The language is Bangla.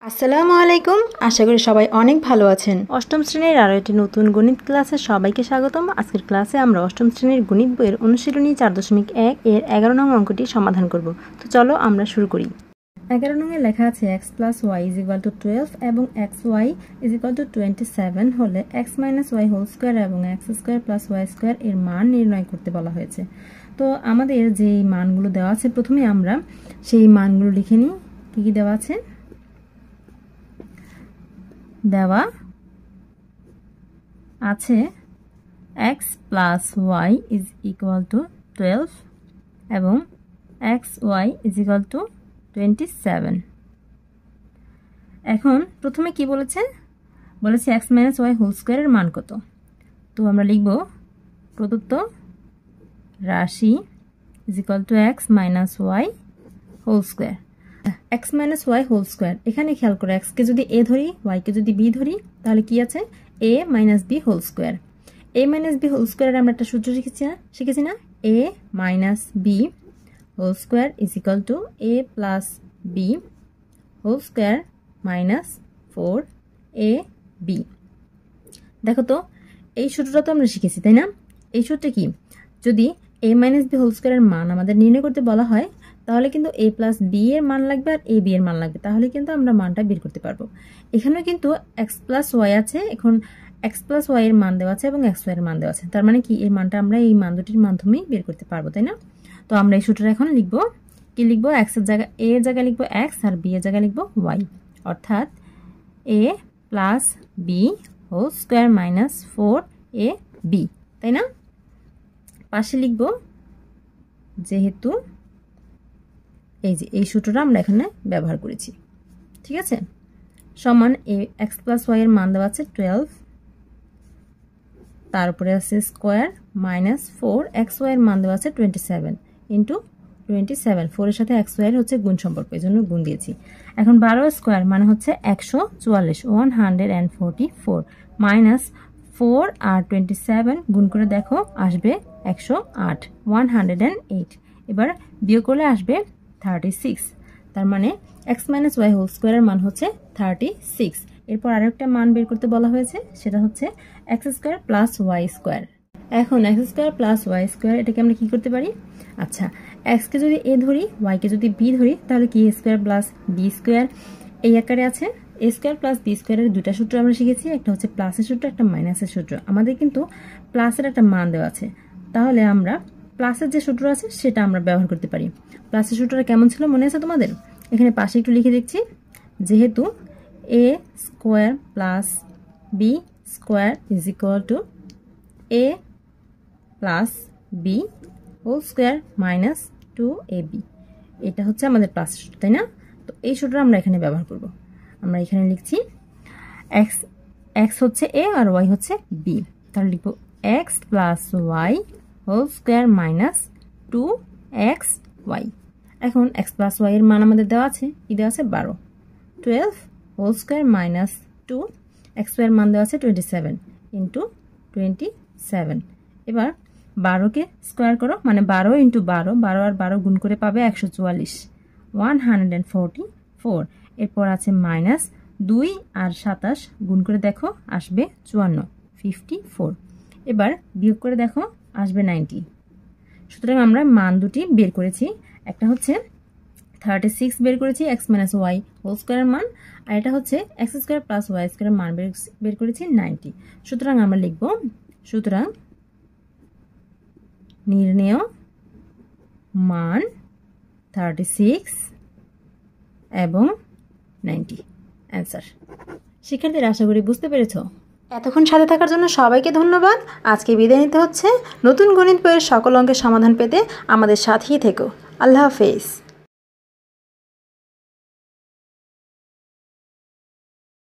আসসালামু আলাইকুম। আশা করি সবাই অনেক ভালো আছেন। অষ্টম শ্রেণীর আরও একটি নতুন গণিত ক্লাসে সবাইকে স্বাগতম। আজকের ক্লাসে আমরা অষ্টম শ্রেণীর গণিত বইয়ের অনুশীলনী 4.1 এর 11 নং অঙ্কটি সমাধান করব। তো চলো আমরা শুরু করি। 11 নংয়ে লেখা আছে x + y = 12 এবং xy = 27 হলে x - y হোল স্কয়ার এবং x² + y স্কয়ার এর মান নির্ণয় করতে বলা হয়েছে। তো আমাদের যে মানগুলো দেওয়া আছে প্রথমে আমরা সেই মানগুলো লিখে নিই। কি কি দেওয়া আছে? দেওয়া আছে x + y = 12 এবং xy = 27। এখন প্রথমে কি বলেছে x - y হোল স্কয়ারের মান কত। তো আমরা লিখব প্রদত্ত রাশি x - y whole square. x - y whole square, এখানে খেয়াল করো x কে যদি a ধরি y কে যদি b ধরি তাহলে কি আছে a - b whole square. a - b whole স্কয়ারের আমরা একটা সূত্র শিখেছি না a - b whole square = a + b whole square -4ab। দেখো তো এই সূত্রটা তো আমরা শিখেছি তাই না? এই সূত্রে কি যদি a - b হোল স্কয়ারের মান আমাদের নির্ণয় করতে বলা হয় তাহলে কিন্তু a + b এর মান লাগবে আর ab এর মান লাগবে, তাহলে কিন্তু আমরা মানটা বের করতে পারবো। এখানেও কিন্তু x + y আছে, এখন x + y এর মান দেওয়া আছে এবং xy এর মান দেওয়া আছে, তার মানে কি এই মানটা আমরা এই মান দুটির মাধ্যমেই বের করতে পারবো তাই না? তো আমরা এই সূত্রটা এখন লিখবো। কি লিখবো? x এর জায়গায় a এর জায়গায় লিখবো x আর b এর জায়গায় লিখবো y, অর্থাৎ a + b whole square -4ab, তাই না? পাশে লিখবো যেহেতু এই সূত্রটা আমরা এখানে ব্যবহার করেছি, ঠিক আছে, সমান x + y এর মান দেওয়া আছে 12, তারপরে আছে স্কয়ার -4 xy এর মান দেওয়া আছে 27 * 27, 4 এর সাথে xy এর হচ্ছে গুণ সম্পর্ক, এজন্য গুণ দিয়েছি। এখন 12 স্কয়ার মানে হচ্ছে 144, 144 -4 আর 27 গুণ করে দেখো আসবে 108, 108। এবার বিয়োগ করলে আসবে 36, তার মানে x - y হোল স্কয়ারের মান হচ্ছে 36। এরপর আরেকটা মান বের করতে বলা হয়েছে, সেটা হচ্ছে x² + y স্কয়ার। এখন x² + y স্কয়ার এটাকে আমরা কি করতে পারি? আচ্ছা, x কে যদি a ধরি y কে যদি b ধরি তাহলে কি a² + b স্কয়ার এই আকারে আছে। a² + b স্কয়ারের দুটো সূত্র আমরা শিখেছি, একটা হচ্ছে প্লাসের সূত্র, একটা মাইনাসের সূত্র। আমাদের কিন্তু প্লাসের একটা মান দেওয়া আছে, তাহলে আমরা প্লাসের যে সূত্র আছে সেটা আমরা ব্যবহার করতে পারি। প্লাসের সূত্রটা কেমন ছিল মনে আছে তোমাদের? এখানে পাশে একটু লিখে দেখছি, যেহেতু a² + b square = a + b whole square -2ab, এটা হচ্ছে আমাদের প্লাসের সূত্র তাই না? তো এই সূত্র আমরা এখানে ব্যবহার করব। আমরা এখানে লিখছি x হচ্ছে a আর y হচ্ছে b, তাহলে লিখব x + y whole square -2xy। এখন x + y এর মান আমাদের দেওয়া আছে, কি দেওয়া আছে 12, 12 হোল স্কয়ার -2, xy এর মান দেওয়া আছে 27 * 27। এবার 12 কে স্কয়ার করো, মানে 12 × 12, 12 আর 12 গুণ করে পাবে 144, 144। এরপর আছে -2 আর 27 গুণ করে দেখো আসবে 54, 54। এবার বিয়োগ করে দেখো আসবে 90। সুতরাং আমরা মান দুটি বের করেছি, একটা হচ্ছে 36 বের করেছি x - y হোল স্কয়ারের মান, আর এটা হচ্ছে x² + y স্কয়ারের মান বের করেছি 90। সুতরাং আমরা লিখব সুতরাং নির্ণেয় মান 36 এবং 90 অ্যান্সার। শিক্ষার্থীরা আশা করি বুঝতে পেরেছো। এতক্ষণ সাথে থাকার জন্য সবাইকে ধন্যবাদ। আজকে বিদায় নিতে হচ্ছে। নতুন গণিত বইয়ের সকল অঙ্কের সমাধান পেতে আমাদের সাথেই থেকো। আল্লাহ হাফেজ।